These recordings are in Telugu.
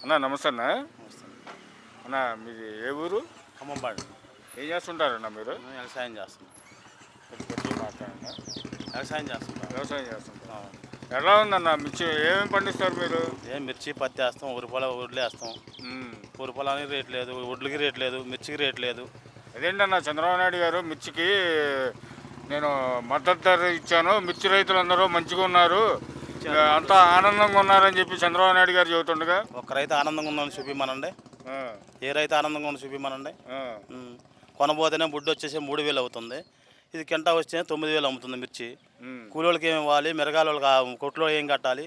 అన్న నమస్తే అన్న. అన్న మీది ఏ ఊరు? ఖమ్మంపాడు. ఏం చేస్తుంటారన్న మీరు? వ్యవసాయం చేస్తున్నాం. గట్టిగా మాట్లాడండి. వ్యవసాయం చేస్తుంటాం. వ్యవసాయం చేస్తుంటారు. ఎలా ఉందన్న మిర్చి ఏమేమి పండిస్తారు మీరు? ఏం మిర్చి పత్తి వేస్తాం, వడ్లు వేస్తాం. ఉమ్. పొలానికి రేట్ లేదు, వడ్లకి రేట్ లేదు, మిర్చికి రేట్ లేదు. అదేంటన్న చంద్రబాబు నాయుడు గారు మిర్చికి నేను మద్దతు ధర ఇచ్చాను, మిర్చి రైతులందరూ మంచిగా ఉన్నారు, అంతా ఆనందంగా ఉన్నారని చెప్పి చంద్రబాబు నాయుడు గారు చెబుతుండగా ఒక రైతు ఆనందంగా ఉందని చూపిమనండి. ఏ రైతు ఆనందంగా ఉందని చూపిమనండి. కొనబోతేనే బుడ్డు వచ్చేసి 3,000 అవుతుంది. ఇది కింటా వచ్చే 9,000 అమ్ముతుంది మిర్చి. కూలోళ్ళకి ఏమి ఇవ్వాలి, మిరగాల వాళ్ళకి కొట్లో ఏం కట్టాలి,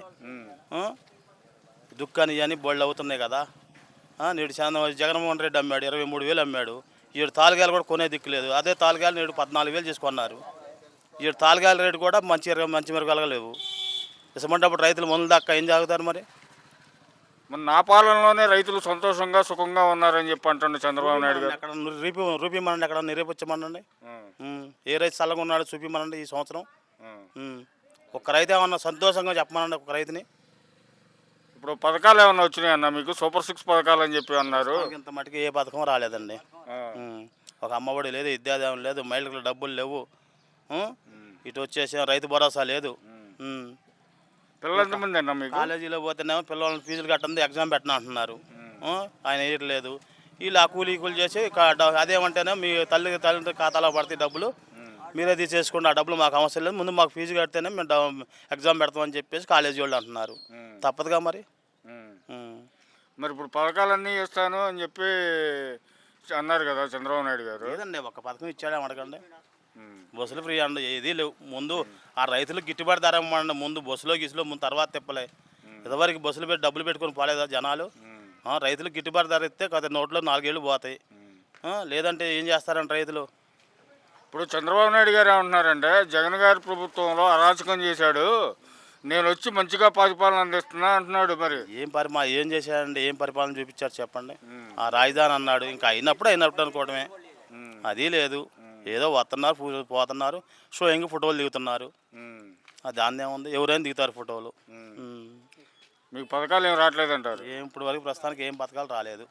దుక్కాని ఇవన్నీ బోళ్ళు అవుతున్నాయి కదా. నేడు జగన్మోహన్ రెడ్డి అమ్మాడు 23,000 అమ్మాడు. ఈడు తాలుగాయలు కూడా కొనే దిక్కులేదు. అదే తాలుగాయలు నేడు 14,000 చేసుకున్నారు. ఈడు తాలుగాయల రేటు కూడా మంచి మిరగాలుగా లేవు. ఇసమంటప్పుడు రైతులు మందులు దాకా ఏం జాగుతారు మరి? నా పాలనలోనే రైతులు సంతోషంగా సుఖంగా ఉన్నారని చెప్పి అంటుండే చంద్రబాబు నాయుడు గారు. ఎక్కడ రూపిమనండి, ఎక్కడ నిరూపించమనండి. ఏ రైతు చల్లగా ఉన్నాడో చూపిమనండి ఈ సంవత్సరం. ఒక రైతు ఏమన్నా సంతోషంగా చెప్పమనండి ఒక రైతుని. ఇప్పుడు పథకాలు ఏమన్నా వచ్చినాయి అన్న మీకు? సూపర్ 6 పథకాలు అని చెప్పి అన్నారు. ఇంత మటుకు ఏ పథకం రాలేదండి. ఒక అమ్మఒడి లేదు, విద్యాదాయం లేదు, మహిళలకు డబ్బులు లేవు. ఇటు వచ్చేసి రైతు భరోసా లేదు. పిల్లలు ఎంతమంది అన్న మీకు? కాలేజీలో పోతేనేమో పిల్లల్ని ఫీజులు కట్టండి, ఎగ్జామ్ పెట్టినా అంటున్నారు. ఆయన వేయట్లేదు. వీళ్ళు ఆ కూలీ చేసి అదేమంటేనే మీ తల్లి ఖాతాలో పడితే డబ్బులు మీరే తీసేసుకోండి, ఆ డబ్బులు మాకు అవసరం లేదు, ముందు మాకు ఫీజు కడితేనే మేము ఎగ్జామ్ పెడతామని చెప్పేసి కాలేజీ వాళ్ళు అంటున్నారు. తప్పదుగా మరి. మరి ఇప్పుడు పథకాలన్నీ ఇస్తాను అని చెప్పి అన్నారు కదా చంద్రబాబు నాయుడు గారు. లేదండి, ఒక పథకం ఇచ్చాడే అడగండి. బస్సులు ఫ్రీ అండి, ఏదీ లేవు. ముందు ఆ రైతులకు గిట్టుబాటు ధర ఇవ్వమండి. ముందు గిసులో ముందు తర్వాత తిప్పలే. ఇదివరకు బస్సులు పెట్టి డబ్బులు పెట్టుకొని పోలేదా జనాలు? రైతులకు గిట్టుబాటు ధర ఇస్తే కదా నోట్లో 4 ఏళ్ళు పోతాయి. లేదంటే ఏం చేస్తారంటే రైతులు? ఇప్పుడు చంద్రబాబు నాయుడు గారు ఏమంటున్నారంటే జగన్ గారి ప్రభుత్వంలో అరాచకం చేశాడు, నేను వచ్చి మంచిగా పరిపాలన అందిస్తున్నా అంటున్నాడు. మరి ఏం చేశాడండి? ఏం పరిపాలన చూపించారు చెప్పండి? ఆ రాజధాని అన్నాడు, ఇంకా అయినప్పుడు అనుకోవడమే. అది లేదు. ఏదో వస్తున్నారు, పోతున్నారు, షోయింగ్ ఫోటోలు దిగుతున్నారు. దాన్ని ఏముంది, ఎవరైనా దిగుతారు ఫోటోలు. మీకు పథకాలు ఏం రావట్లేదంటారు? ఇప్పుడు వరకు ప్రస్తుతానికి ఏం పథకాలు రాలేదు.